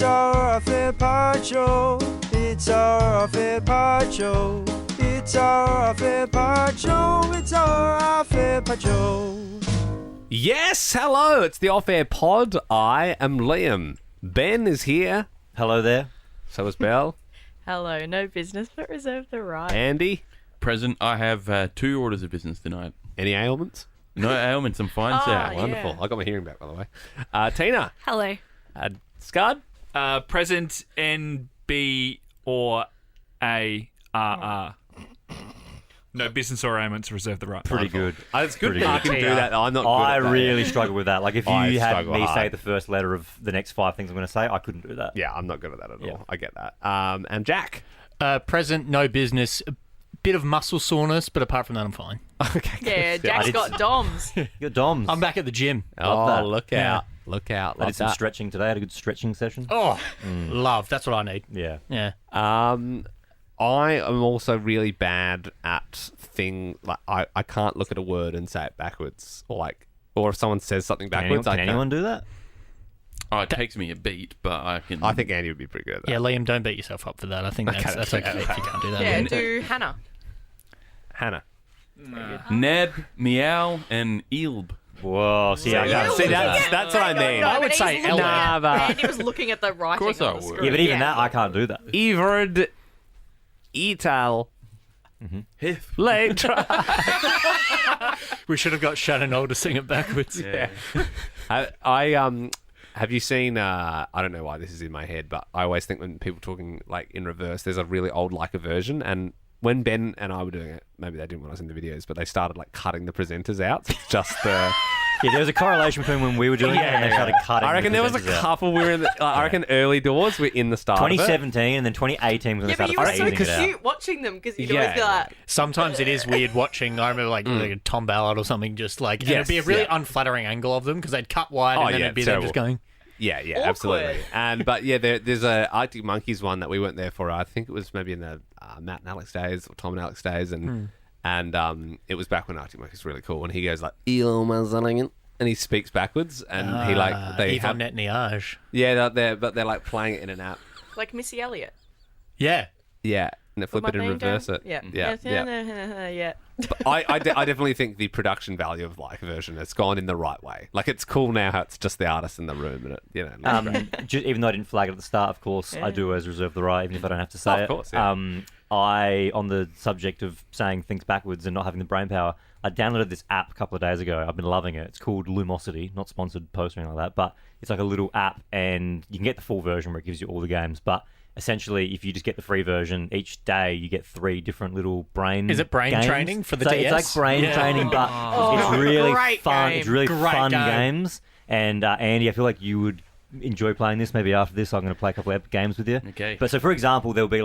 our P.N.B.R.T.R.N.A show. It's our P.N.B.R.T.R.N.A show. It's our P.N.B.R.T.R.N.A show. It's our P.N.B.R.T.R.N.A show. Yes, hello, it's the Off Air Pod. I am Liam. Ben is here. Hello there. So is Belle. Hello, no business but reserve the right. Andy. Present. I have 2 orders of business tonight. Any ailments? No ailments. I'm fine, sir. Yeah. Wonderful. I got my hearing back, by the way. Tina. Hello. Scud. Present N.B.R.N.A. No business or ailments, reserve the right. Pretty good. It's good Pretty that you good. can do that. I'm not good I at that. really struggle with that. Like, if I you had struggle me say hard. the first letter of the next 5 things I'm going to say, I couldn't do that. Yeah, I'm not good at that at Yeah. all. I get that. And Jack. Present, no business. A bit of muscle soreness, but apart from that, I'm fine. Okay. Yeah, good. Jack's did- got DOMs. You got DOMs. I'm back at the gym. Oh, that. look Yeah. out. Look out. I Love did some that. stretching today. I had a good stretching session. Oh, love. That's what I need. Yeah. Yeah. I am also really bad at I can't look at a word and say it backwards, or if someone says something backwards. Can anyone do that? Oh, it takes me a beat, but I can. I think Andy would be pretty good at that. Yeah, Liam, don't beat yourself up for that. I think that's okay if you can't do that. Yeah, do Hannah. Hannah. Neb, meow, and eelb. Whoa, see, I can't See, do that. that's what I mean. I would say Ellen. Nah, but- Andy was looking at the writing course on I the would. screen. Yeah, but even that, I can't do that. Iverd Ital Hith. Later. We should have got Shannon Knoll to sing it backwards. Yeah. I have you seen I don't know why this is in my head, but I always think when people talking like in reverse, there's a really old Leica version, and when Ben and I were doing it, maybe they didn't when I was in the videos, but they started like cutting the presenters out. So it's just the Yeah, there was a correlation between when we were doing it and they started cutting. I reckon the there was a presenters out. couple. We were in the, I reckon early doors. We're in the start. of it. 2017 and then 2018 was when Yeah, they but you were started so phasing it out. cute watching them because you'd Yeah. always be like, Sometimes it is weird watching. I remember like Tom Ballard or something, just like and Yes, it'd be a really yeah. unflattering angle of them because they'd cut wide Oh, and then yeah, it'd be them just terrible. going. Yeah, yeah, Awkward. absolutely. But yeah, there's a Arctic Monkeys one that we went there for. I think it was maybe in the Matt and Alex days or Tom and Alex days, and it was back when Arctic Monkeys was really cool. And he goes like, and he speaks backwards, and he like they have Yvonne Niage. yeah, they're like playing it in and out. like Missy Elliott. Yeah. Yeah, and they flip Would it my and brain reverse go? it. Yeah. yeah. Yeah. But I definitely think the production value of like version has gone in the right way. Like it's cool now how it's just the artist in the room, and it Even though I didn't flag it at the start, of course, I do always reserve the right, even if I don't have to say Of it. course, yeah. On the subject of saying things backwards and not having the brain power, I downloaded this app a couple of days ago. I've been loving it. It's called Lumosity, not sponsored post or anything like that, but it's like a little app, and you can get the full version where it gives you all the games, but essentially, if you just get the free version, each day you get 3 different little brain. Is it brain games. training for the So DS? It's like brain training, but it's really great fun. game. It's really Great fun game. games. And Andy, I feel like you would enjoy playing this. Maybe after this, I'm going to play a couple of games with you. Okay. But so, for example, there'll be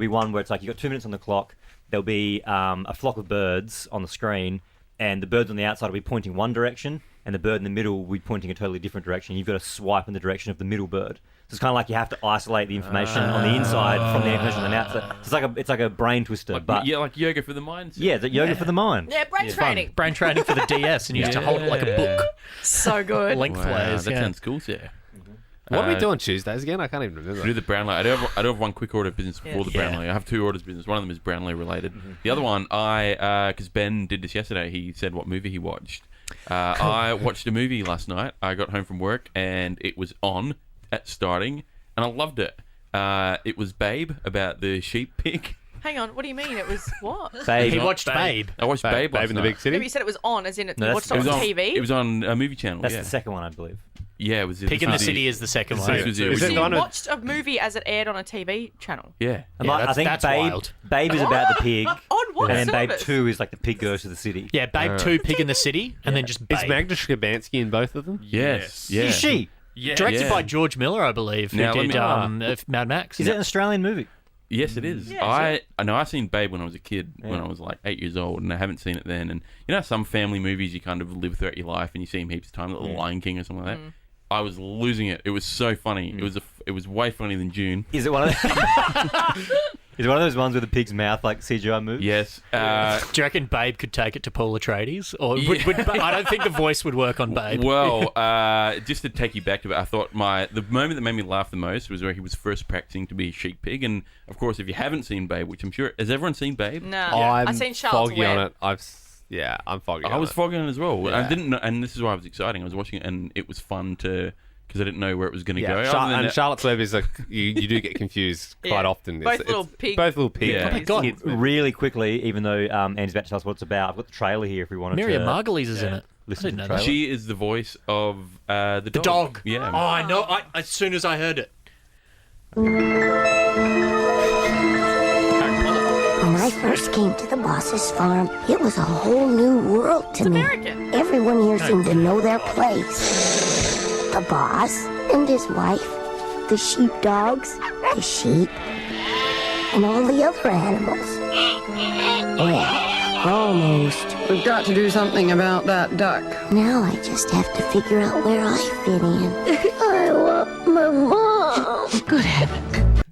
one where it's like you got 2 minutes on the clock. There'll be a flock of birds on the screen, and the birds on the outside will be pointing one direction, and the bird in the middle will be pointing a totally different direction. You've got to swipe in the direction of the middle bird. So it's kind of like you have to isolate the information on the inside from the information on the outside. So it's like a brain twister, but Yeah, like yoga for the mind. yeah, it's like yoga for the mind. Yeah, brain training. Brain training for the DS and you used to hold it like a book. So good. Lengthways. That Yeah. sounds cool, sir. what are we doing Tuesdays again? I can't even remember. Do the Brownlow. I do have one quick order of business before the Brownlow. I have 2 orders of business. One of them is Brownlow related. The other one, because Ben did this yesterday, he said what movie he watched. I watched a movie last night. I got home from work and it was on at starting, and I loved it. It was Babe, about the sheep pig. Hang on, what do you mean? It was what? Babe. He watched Babe. I watched Babe last in the night. big city. Maybe you said it was on, as in it No, watched that's- it on on TV. It was on a movie channel. That's yeah. the second one, I believe. Yeah, it was. Pig in the this was City is the second this one. was the Is it So original. you on a- watched a movie as it aired on a TV channel? Yeah. Yeah, I think that's Babe, wild. Babe is about the pig. On what And then Babe service? 2 is like the pig goes to the city. Yeah, Babe 2, Pig in the City, and then just Babe. Is Magda Skabansky in both of them? Yes. Yeah. Is she? Yeah. Directed by George Miller, I believe, who Now, let did me- Mad Max. Is it an Australian movie? Yes, it is. Yeah, I know I seen Babe when I was a kid, when I was like 8 years old, and I haven't seen it then. And you know, some family movies you kind of live throughout your life, and you see them heaps of times, like The Lion King or something like that. I was losing it. It was so funny. It was way funnier than June. Is it one of Is it one of those ones with the pig's mouth like CGI moves? Yes. Do you reckon Babe could take it to Paul Atreides? Or I don't think the voice would work on Babe. Well, just to take you back to it, I thought the moment that made me laugh the most was where he was first practicing to be a sheep pig. And, of course, if you haven't seen Babe, which I'm sure... Has everyone seen Babe? No. I'm I've seen Charlotte's foggy on Web. it. I'm foggy on I was it. foggy on it as well. Yeah. I didn't know, and this is why it was exciting. I was watching it, and it was fun because I didn't know where it was going to go. And Charlotte's Web is you do get confused quite often. Both little pig. Both little pig. Yeah. Oh my God. Really quickly, even though Andy's about to tell us what it's about, I've got the trailer here if we wanted Miriam to... Margolyes is in it. Listen I to didn't the know trailer. that. She is the voice of the dog. The dog. Yeah. Oh, I know. As soon as I heard it. When I first came to the boss's farm, it was a whole new world to me. American. Everyone here seemed to know their place. The boss and his wife, the sheepdogs, the sheep, and all the other animals. Well, almost. We've got to do something about that duck. Now I just have to figure out where I fit in. I want my mom. Good heavens.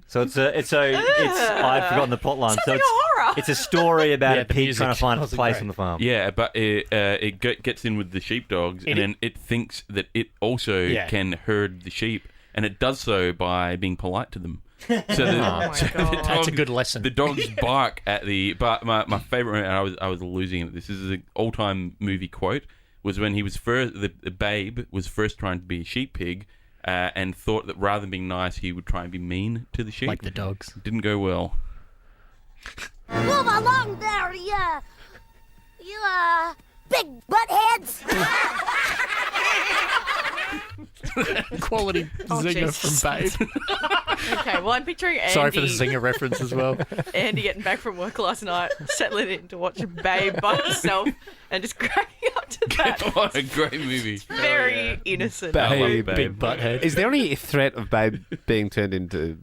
So it's I've forgotten the plot line. So like a horror. it's a story about Yeah, a the pig music trying to find its wasn't place great. on the farm. Yeah, but it gets in with the sheepdogs, and then it thinks that it also can herd the sheep, and it does so by being polite to them. So the, my God. That's a good lesson. The dogs bark at the. But my favorite, and I was losing it. This is an all-time movie quote. Was when he was first. The Babe was first trying to be a sheep pig, and thought that rather than being nice, he would try and be mean to the sheep. Like the dogs. Didn't go well. Move along there, you big buttheads. Quality zinger Jesus. from Babe. Okay, well, I'm picturing Andy. Sorry for the zinger reference as well. Andy getting back from work last night, settling in to watch Babe by himself, and just cracking up to that. What a great movie. Very innocent. I love Babe. Babe. Big butthead. Is there any threat of Babe being turned into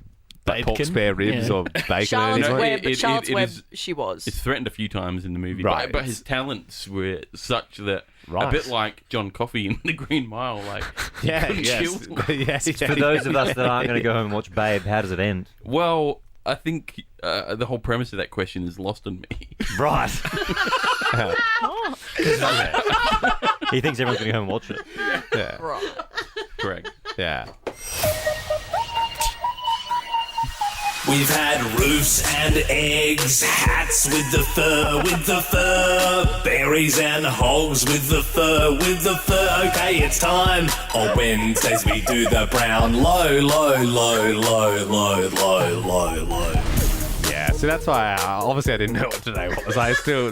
pork Babkin? spare ribs Yeah. or bacon? Charlotte's or No, anything? Web, Charlotte's it Web, is- she was. It's threatened a few times in the movie, Right. but his talents were such that a Right. bit like John Coffey in The Green Mile, like Yeah, chill. yes. For those of us that aren't going to go home and watch Babe, how does it end? Well, I think the whole premise of that question is lost on me. Right. He thinks everyone's going to go home and watch it. Yeah. Right. Correct. Yeah. We've had roofs and eggs, hats with the fur, berries and hogs with the fur. Okay, it's time. On Wednesdays we do the Brownlow, low. Yeah. So that's why obviously I didn't know what today was.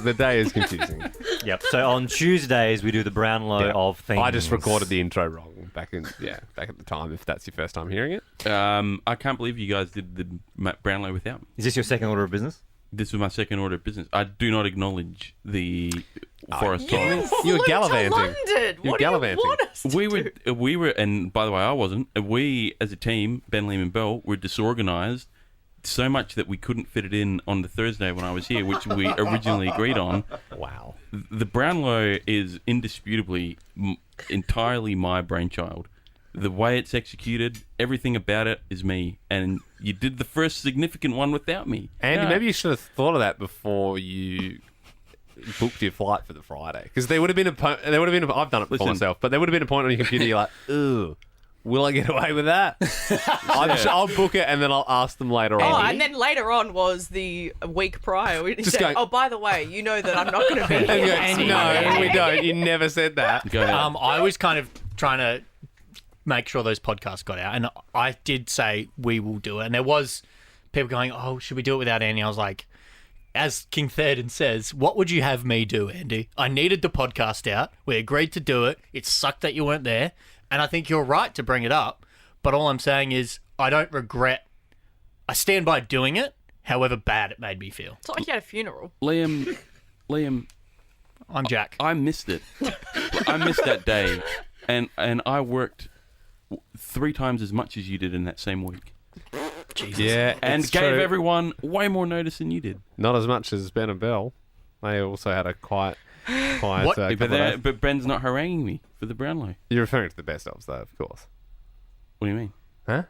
The day is confusing. Yep. So on Tuesdays we do the Brownlow of things. I just recorded the intro wrong back at the time. If that's your first time hearing it, I can't believe you guys did the Brownlow without me. Is this your second order of business? This was my second order of business. I do not acknowledge the forest You fire. You were flew to gallivanting. London. You were What do gallivanting. you want us to do? We were, and by the way, I wasn't. We, as a team, Ben, Liam, and Bell, were disorganised so much that we couldn't fit it in on the Thursday when I was here, which we originally agreed on. wow. The Brownlow is indisputably entirely my brainchild. The way it's executed, everything about it is me. And you did the first significant one without me. Andy, Yeah. maybe you should have thought of that before you booked your flight for the Friday, because there would have been I've done it for Listen. myself, but there would have been a point on your computer you're like, ooh, will I get away with that? I'll book it and then I'll ask them later Oh, on. and then later on was the week prior. We Just said, going- oh, by the way, you know that I'm not going to be And you here. go, Andy. no, we don't. You never said that. Go ahead. I was kind of trying to make sure those podcasts got out, and I did say we will do it. And there was people going, "Oh, should we do it without Andy?" I was like, as King Theoden says, "What would you have me do, Andy? I needed the podcast out. We agreed to do it. It sucked that you weren't there, and I think you're right to bring it up. But all I'm saying is, I don't regret. I stand by doing it. However bad it made me feel. It's like you had a funeral. Liam, I'm Jack. I missed it. I missed that day. And I worked 3 times as much as you did in that same week. Jesus. Yeah, And it's gave true. everyone way more notice than you did. Not as much as Ben and Bell. They also had a quiet. What? couple But, of days. but Ben's not haranguing me for the Brownlow. You're referring to the best ofs, though, of course. What do you mean? Huh?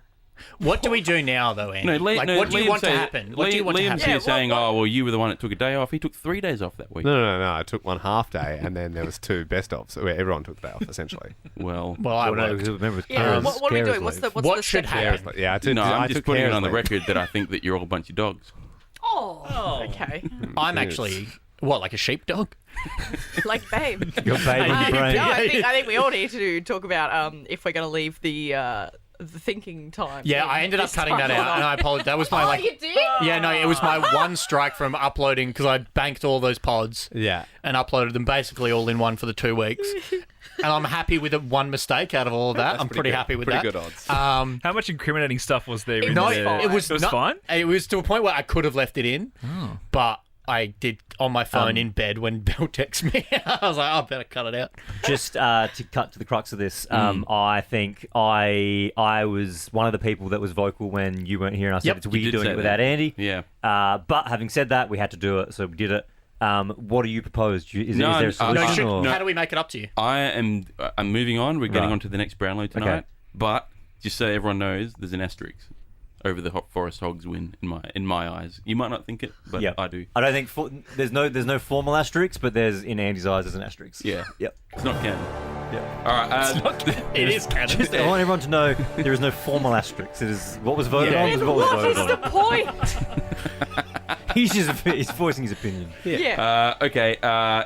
What do we do now, though, Andy? What do you want to happen? What do you want to Liam's happen? here saying, "Oh, well, you were the one that took a day off." He took 3 days off that week. No. I took one half day, and then there was 2 best ofs where everyone took the day off essentially. Well, I worked. remember. Yeah. What are we doing? What's the What should step happen? forward? Yeah, I'm just putting it on the carers leave. record that I think that you're all a bunch of dogs. Oh. Okay. I'm actually like a sheepdog? Like, babe. Your baby brain. No, I think we all need to talk about if we're going to leave the thinking time. Yeah, I ended up cutting that out, and I apologize. That was my you did? Yeah, no, it was my one strike from uploading because I banked all those pods. Yeah. And uploaded them basically all in one for the 2 weeks. And I'm happy with the one mistake out of all of that. I'm pretty happy with that. Pretty good odds. How much incriminating stuff was there? No, it was fine. It was to a point where I could have left it in, but I did on my phone in bed when Bill texted me. I was like, I better cut it out. Just to cut to the crux of this, I think I was one of the people that was vocal when you weren't here, and I said it's weird doing it without Andy. Yeah. But having said that, we had to do it, so we did it. What do you propose? Is there a solution? How do we make it up to you? I'm moving on. We're getting Right. on to the next Brownlow tonight. Okay. But just so everyone knows, there's an asterisk over the Forest Hogs win in my eyes. You might not think it, but Yep. I do. I don't think there's no formal asterisk, but there's in Andy's eyes there's an asterisk. Yeah. Yep. It's not canon. Yep. All right. It is canon. Just, I want everyone to know there is no formal asterisk. It is what was voted on. Then Was what was what voted is on. the point? He's voicing his opinion. Yeah. Okay.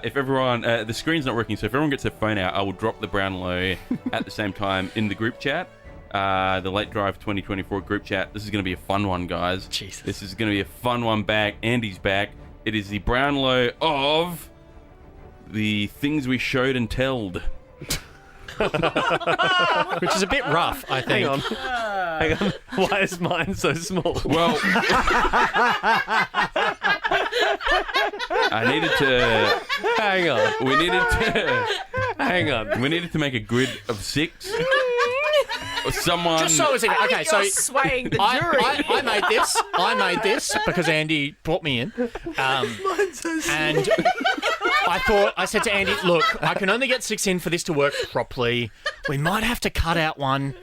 If everyone, the screen's not working, so if everyone gets their phone out, I will drop the Brownlow at the same time in the group chat. The Late Drive 2024 group chat. This is going to be a fun one, guys. Jesus. This is going to be a fun one back. Andy's back. It is the Brownlow of the things we showed and telled. Which is a bit rough, I think. Hang on. Why is mine so small? Well, I needed to. Hang on. We needed to. Hang on. We needed to make a grid of 6. Someone. Just so it's I okay, think so you're swaying the jury. I made this because Andy brought me in. And I said to Andy, look, I can only get 6 in for this to work properly. We might have to cut out one.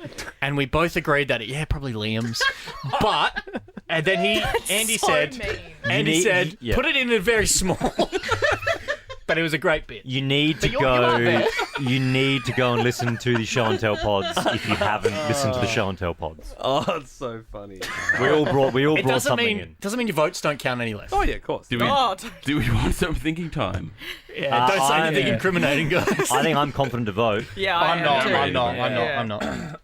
And we both agreed that, probably Liam's. But, and then Andy so said, mean. Yeah. put it in a very small. But it was a great bit. You need to you are there. You need to go and listen to the show and tell pods if you haven't listened to the show and tell pods. Oh, it's so funny. We all brought It doesn't something mean in. your votes don't count any less. Oh yeah, of course. Do we want some thinking time? Yeah, don't say I'm- anything incriminating, guys. I think I'm confident to vote. Yeah, I am too. I'm not. Are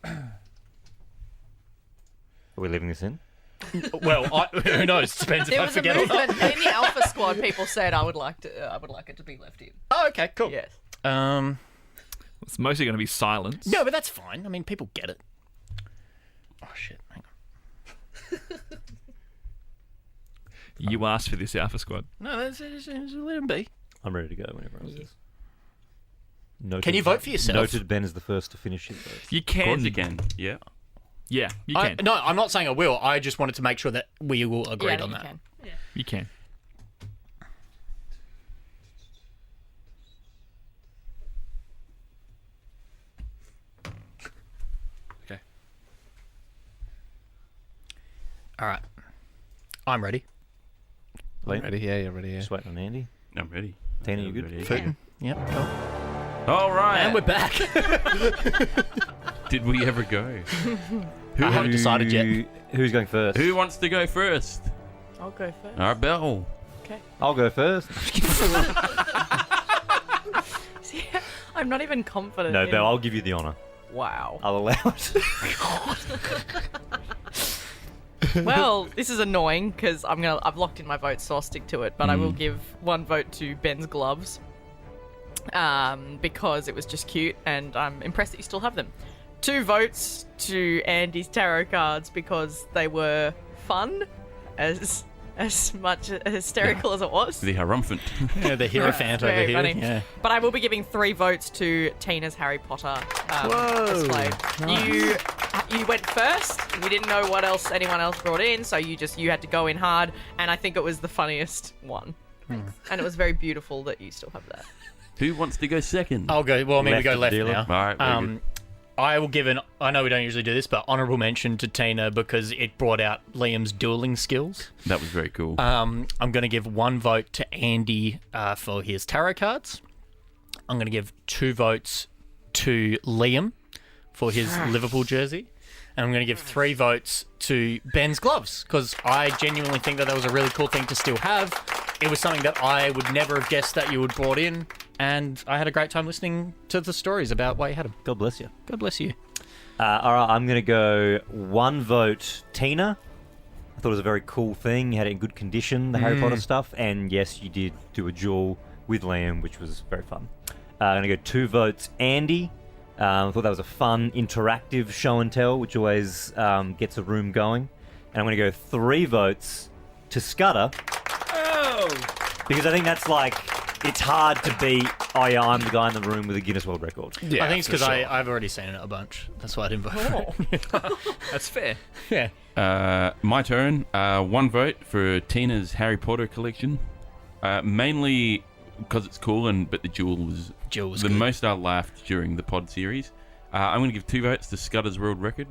we leaving this in? Well, who knows? Depends if There I was a forget or not. movement in the Alpha Squad. People said I would like it to be left in. Oh, okay, cool. Yes. It's mostly going to be silence. No, but that's fine. I mean, people get it. Oh shit! Hang on. You asked for this Alpha Squad. No, let him be. I'm ready to go whenever else is. Noted, Can you vote for yourself? Noted Ben is the first to finish his vote. You Of can. course you can. Yeah. Yeah, you can. No, I'm not saying I will. I just wanted to make sure that we all agreed on you that. can. You can. Okay. All right. I'm ready. Liam? Ready? Yeah, ready. Yeah. Just waiting on Andy. I'm ready. Tina, you good? Ready. Yep. Cool. All right. And we're back. Did we ever go? I haven't decided yet. Who's going first? Who wants to go first? I'll go first. All right, Belle. Okay. I'll go first. See, I'm not even confident. No, in... Belle, I'll give you the honour. Wow. I'll allow it. Well, this is annoying because I've locked in my vote, so I'll stick to it. But I will give one vote to Ben's gloves, because it was just cute, and I'm impressed that you still have them. 2 votes to Andy's tarot cards because they were fun, as much hysterical as it was. The Harumphant. Yeah, the Hierophant over Very here. funny. Yeah. But I will be giving 3 votes to Tina's Harry Potter display. You went first. You didn't know what else anyone else brought in, so you had to go in hard. And I think it was the funniest one. And it was very beautiful that you still have that. Who wants to go second? I'll go. Well, I mean, we go Left left dealer. now. All right, very good. I will give I know we don't usually do this, but honourable mention to Tina because it brought out Liam's dueling skills. That was very cool. I'm going to give 1 vote to Andy for his tarot cards. I'm going to give 2 votes to Liam for his Liverpool jersey. And I'm going to give 3 votes to Ben's gloves because I genuinely think that was a really cool thing to still have. It was something that I would never have guessed that you had brought in, and I had a great time listening to the stories about why you had them. God bless you. God bless you. All right, I'm going to go 1 vote Tina. I thought it was a very cool thing. You had it in good condition, the Harry Potter stuff. And yes, you did do a duel with Liam, which was very fun. I'm going to go 2 votes Andy. I thought that was a fun, interactive show and tell, which always gets a room going. And I'm going to go 3 votes to Scudder. Oh! Because I think that's like, it's hard to beat, oh yeah, I'm the guy in the room with a Guinness World Record. Yeah, I think it's because I've already seen it a bunch. That's why I didn't vote for it. That's fair. Yeah. My turn. 1 vote for Tina's Harry Potter collection. Mainly because it's cool, but the duel was the good. most I laughed during the pod series. I'm going to give 2 votes to Scudder's world record.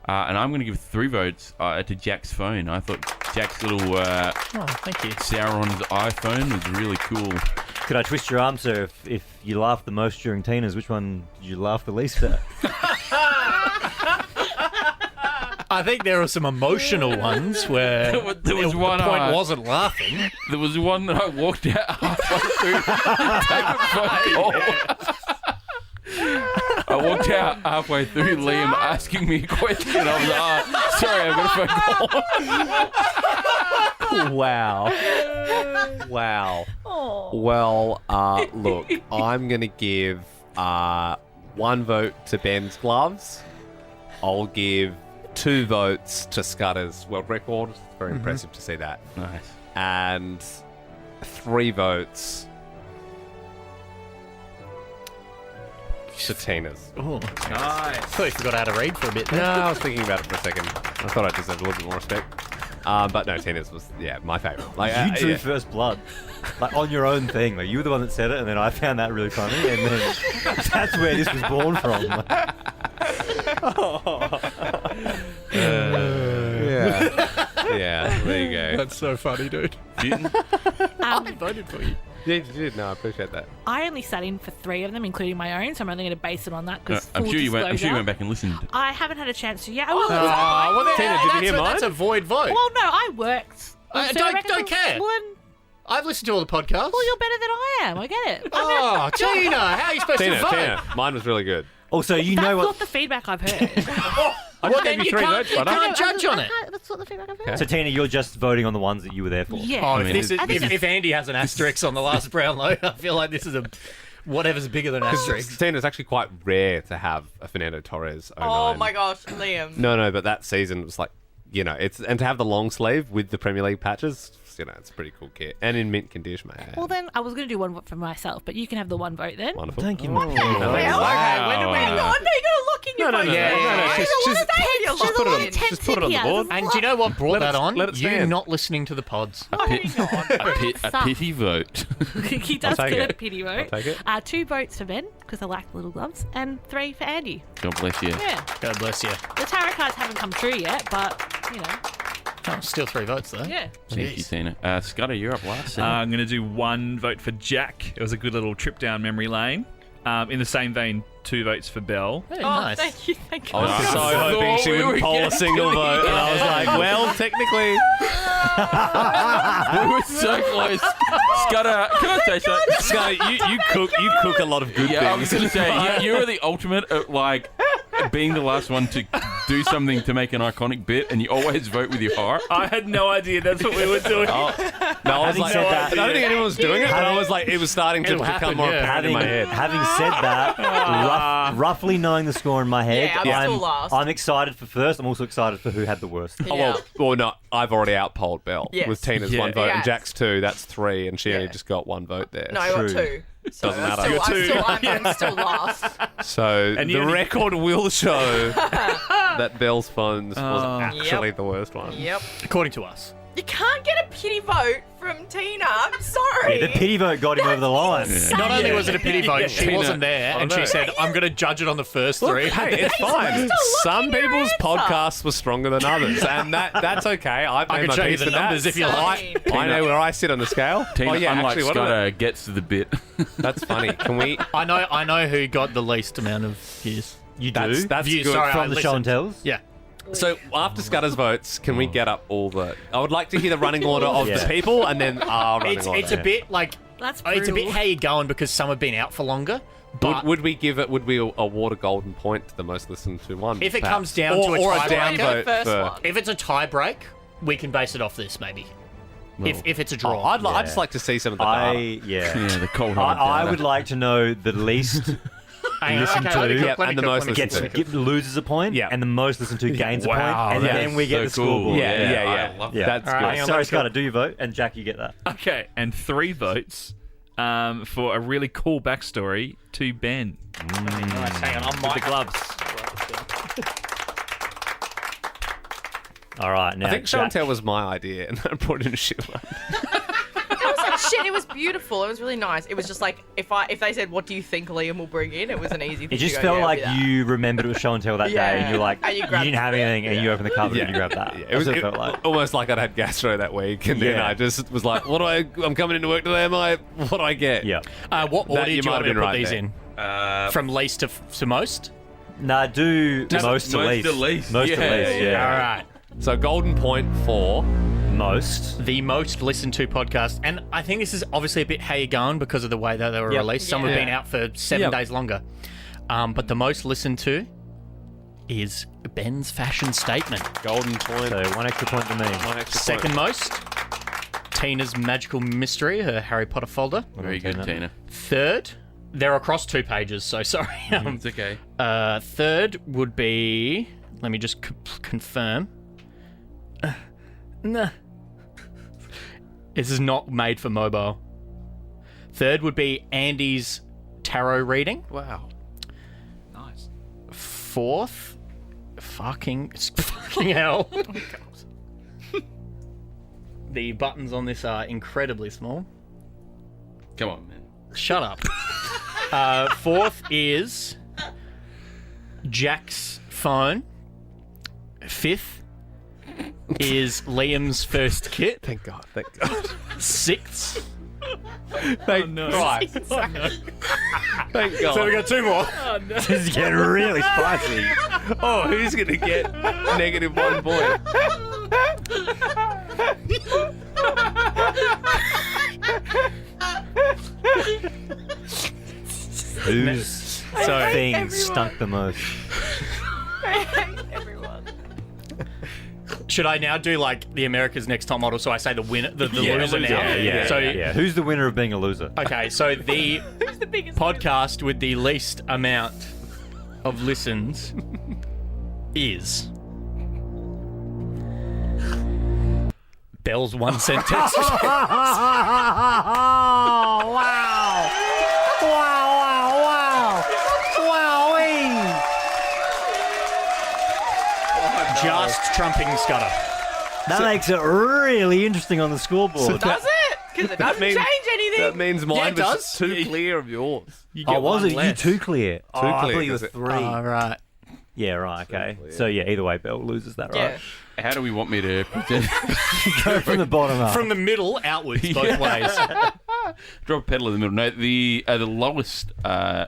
And I'm going to give 3 votes to Jack's phone. I thought Jack's little thank you. Sauron's iPhone was really cool. Could I twist your arm, sir? If you laughed the most during Tina's, which one did you laugh the least at? I think there were some emotional ones where there was one, the point wasn't laughing. There was one that I walked out halfway through to take a phone call. I walked out halfway through, Liam asking me a question. I was like, sorry, I've got a phone call. Wow. Well, look, I'm going to give 1 vote to Ben's gloves. I'll give 2 votes to Scudder's world record. It's very impressive to see that. Nice. And 3 votes to Tina's. Oh, Nice. I thought you forgot how to read for a bit No, there. I was thinking about it for a second. I thought I deserved a little bit more respect. But no, Tina's was, my favourite. Like, You drew yeah. first blood. Like, on your own thing. Like, you were the one that said it, and then I found that really funny, and then that's where this was born from. Yeah, there you go. That's so funny, dude. I voted for you. Yeah, you did. No, I appreciate that. I only sat in for 3 of them, including my own, so I'm only going to base it on that because I'm sure you went back and listened. I haven't had a chance to yet. I will. Well, then, Tina, did you hear mine? That's a void vote. Well, no, I worked. I So don't care. Well, then, I've listened to all the podcasts. well, you're better than I am. I get it. Oh, Tina, how are you supposed to vote? Tina, mine was really good. Also, you That's know not what... the feedback I've heard. I Well, just then gave you you 3 can't, votes, you brother. can't judge on it. That's not the feedback I've heard. So, Tina, you're just voting on the ones that you were there for. Yeah. Oh, I mean, if Andy has an asterisk on the last Brownlow, I feel like this is whatever's bigger than asterisk. Tina's actually quite rare to have a Fernando Torres 09. Oh my gosh, Liam. No, but that season was like, and to have the long sleeve with the Premier League patches, it's a pretty cool kit. And in mint condition, mate. Well, then I was going to do 1 vote for myself, but you can have the 1 vote then. Wonderful. Thank you, Oh, Mike. no, Okay, when do we hang on? No, you gotta look in your phone. Just put it on. Just put it on the board. And do you know what brought that on? let it You stand. not listening to the pods. A pity vote. He does I'll take get it. a pity vote. I'll take it. 2 votes for Ben, because I like the little gloves, and 3 for Andy. God bless you. Yeah. God bless you. The tarot cards haven't come true yet, but, Oh, still 3 votes, though. yeah. Thank you, Tina. Scudder, you're up last. I'm going to do 1 vote for Jack. It was a good little trip down memory lane. In the same vein, 2 votes for Belle. Hey, Oh, nice. thank you, thank you. I was so hoping she wouldn't poll a single vote, and I was like, well, technically. We were so close. Scudder, can I say something? Scotty, you cook a lot of good Yeah, I was things. going to say, you are the ultimate at, being the last one to do something to make an iconic bit, and you always vote with your heart. I had no idea that's what we were doing. No, I was Having like, said that- I don't think anyone was doing it, but I was like, it was starting to It'll become happen, more yeah. apparent in my head. Having said that, roughly knowing the score in my head, Yeah, I'm still last. I'm excited for first. I'm also excited for who had the worst. Yeah. Well, no, I've already outpolled Belle Yes. with Tina's Yeah. 1 vote, and Yes. Jack's 2. That's 3, and she only Yeah. just got 1 vote there. No, I got True. 2. So Doesn't I'm matter. still last. So And the you only- record will show that Belle's phones was actually the worst one. Yep. According to us. You can't get a pity vote from Tina. I'm sorry. Yeah, the pity vote got him over the line. Not only was it a pity vote, she Tina, wasn't there, and she said, "I'm going to judge it on the first three." Hey, it's fine. Some people's podcasts were stronger than others, and that's okay. I've made I can my show you peace the with that. numbers if you like. I know where I sit on the scale. Tina, unlike actually, what are Scott, gets to the bit. That's funny. Can we? I know who got the least amount of views. You do? That's Views, good. sorry, From I the show and listened. tells? Yeah. So after Scudder's votes, can we get up all the? I would like to hear the running order of Yeah. the people, and then our running It's order. a bit like That's it's a bit brutal. how you going because some have been out for longer. But Would we give it? Would we award a golden point to the most listened to one? if it perhaps? comes down or, to a or a tie down break, vote first for. one. if it's a tie break, we can base it off this maybe. If it's a draw. I'd just like to see some of the data. Yeah, the cold I would like to know the least Hang on, listen okay, to- let me cook, yeah, let me and the cook, most let me listened cook, to. let me cook. loses a point, Yeah. and the most listened to gains Wow, a point, and that's then we get so the scoreboard. cool. Yeah. I love Yeah. That's All right, good. hang on, Sorry, let's go. Scott, do you vote? And Jack, you get that. Okay, and 3 votes for a really cool backstory to Ben Nice, hang on, I with the gloves. All right, now I think show and Jack. tell was my idea, and I brought in a shit one. It was like shit. It was beautiful. It was really nice. It was just like if they said, "What do you think Liam will bring in?" It was an easy thing. It just to go, felt yeah, like it'll be that. you remembered it was show and tell that day, and you're like, And you you grabbed didn't have it. anything, and you opened the cupboard and you grabbed that. Yeah, That's what it felt like. almost like I'd had gastro that week, and then Yeah. I just was like, I'm coming into work today. What do I get? Yeah. What order do you you might want have me to been put these right in? From least to most? Nah, do most to least. Most to least, yeah. All right. So golden point for Most. The most listened to podcast, and I think this is obviously a bit how you going because of the way that they were Yep. released. Some have Yeah. been out for 7 Yep. days longer. But the most listened to is Ben's fashion statement. golden point. So 1 extra point to me. One extra Second point. most, Tina's Magical Mystery, her Harry Potter folder. Very good, Tina. Third, they're across 2 pages, so sorry. It's okay. Third would be, let me just confirm. Nah. This is not made for mobile. Third would be Andy's tarot reading. Wow. Nice. Fourth, fucking hell. The buttons on this are incredibly small. Come on, man. Shut up. Fourth is Jack's phone. Fifth is Liam's first kit. Thank God. Thank God. Sixth. Thank God. Thank God. So we got 2 more. This is getting really spicy. Oh, who's gonna get negative 1 point? Whose thing stunk the most? I hate everyone. Should I now do like the America's Next Top Model? So I say the winner, the loser now. So Yeah. Who's the winner of being a loser? okay, so the Who's the biggest? podcast with the least amount of listens is Bell's 1 cent text. Oh, wow. Wowee. Just trumping Scudder. That makes it really interesting on the scoreboard. Does it? Because it doesn't means- change anything. That means mine it was does. too clear of yours. Oh, was it? You too clear. Too clear, I thought you were is it? 3. All right. Yeah, right, okay. So, yeah, either way, Bell loses that, Yeah. right? How do we want me to present? Go from the bottom up. From the middle outwards, both ways. Drop a pedal in the middle. No, the lowest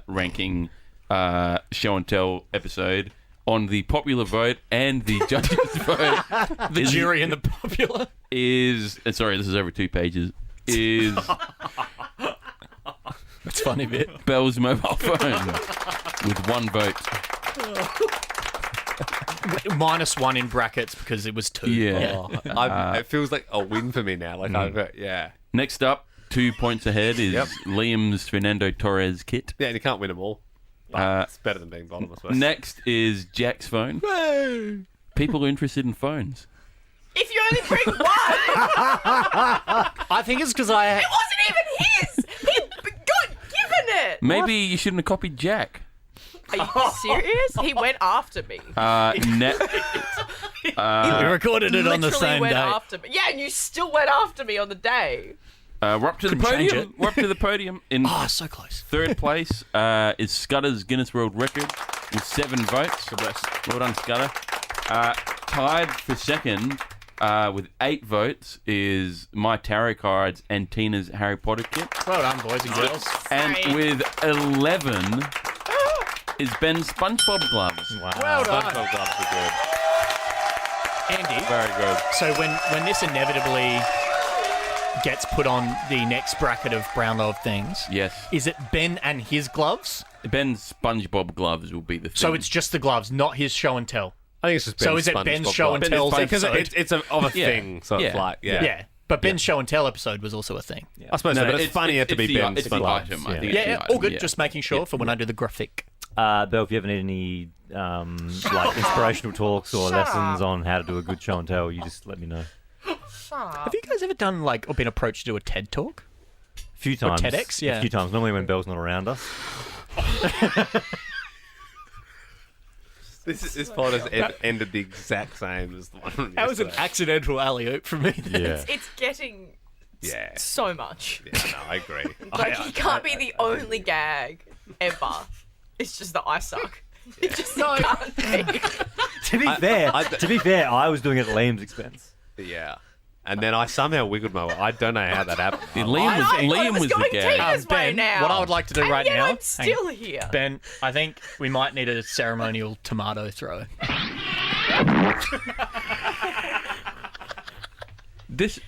ranking show and tell episode on the popular vote and the judges' vote. The jury and the popular. Is sorry, this is over 2 pages. Is That's funny bit. Bell's mobile phone with 1 vote. -1 in brackets because it was 2. Yeah. It feels like a win for me now. Like yeah. Next up, 2 points ahead is Yep. Liam's Fernando Torres kit. Yeah, and you can't win them all. But it's better than being bottom, I suppose. Next is Jack's phone. People are interested in phones. If you only bring one, I think it's because I. it wasn't even his. He got given it. Maybe you shouldn't have copied Jack. Are you serious? He went after me. We recorded it on the Literally same went day. after me. Yeah, and you still went after me on the day. We're up to the Couldn't change podium. it. We're up to the podium. In So close. third place is Scudder's Guinness World Record with 7 votes. Well done, Scudder. Tied for second with 8 votes is my tarot cards and Tina's Harry Potter kit. Well done, boys and girls. And with 11 is Ben's SpongeBob gloves. Wow. Well done. SpongeBob gloves are good. Andy, Very good. so when this inevitably gets put on the next bracket of Brownlow of things, Yes. is it Ben and his gloves? Ben's SpongeBob gloves will be the thing. So it's just the gloves, not his show and tell. I think it's just Ben's So is it Ben's SpongeBob show and gloves. tell's because episode? it's of a Yeah. thing, so it's Yeah. like Yeah. But Ben's show and tell episode was also a thing. I suppose so, but it's funnier to be the, Ben's it's the gloves. item, I Yeah. think. Yeah, it's the yeah, item, all good. yeah. Just making sure for when I do the graphic. Bill, if you ever need any like inspirational talks or Shut lessons up. on how to do a good show and tell, you just let me know. Shut up. Have you guys ever done or been approached to do a TED talk? A few times. TEDx, yeah. A few times. Normally when Bell's not around us. This pod has ended the exact same as the one from That was an yesterday. accidental alley-oop from me. Yeah. It's getting Yeah. so much. Yeah, no, I agree. Like, you can't be the only gag ever. It's just that I suck. It just can't be. To be fair, I was doing it at Liam's expense. Yeah. And then I somehow wiggled my way. I don't know how that happened. Liam was the going gag. Tina's way Ben, now. what I would like to do and right yet now... I'm still here. Ben, I think we might need a ceremonial tomato throw. This,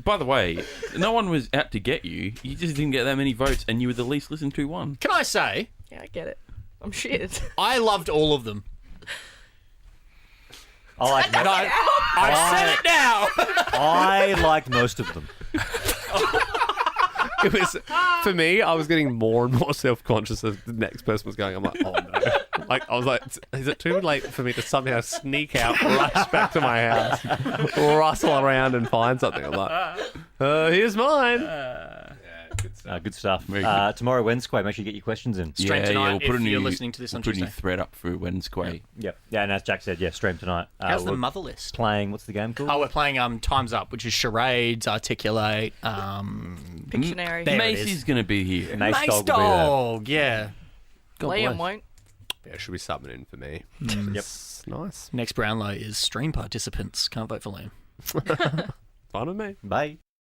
by the way, no one was out to get you. You just didn't get that many votes, and you were the least listened to one. Can I say, Yeah, I get it. I'm shit. I loved all of them. I like And I've said it now! I liked most of them. It was, for me, I was getting more and more self-conscious as the next person was going. I'm like, oh no. Like, I was like, is it too late for me to somehow sneak out, rush back to my house, rustle around and find something? I'm like, here's mine. Good stuff. Very good. Tomorrow, Wednesday, make sure you get your questions in. Stream tonight we'll put if a new, you're listening to this on we'll put a new Tuesday. thread up for Wednesday. Yep. Yeah, and as Jack said, stream tonight. How's the we're mother list? playing, what's the game called? Oh, we're playing Time's Up, which is charades, articulate, Pictionary. There it Macy's is. going to be here. Mace Mace Dog will be there. Dog, yeah. Liam won't. Yeah, should be subbing in for me. Yep. It's nice. Next Brownlow is stream participants. Can't vote for Liam. Fine with me. Bye.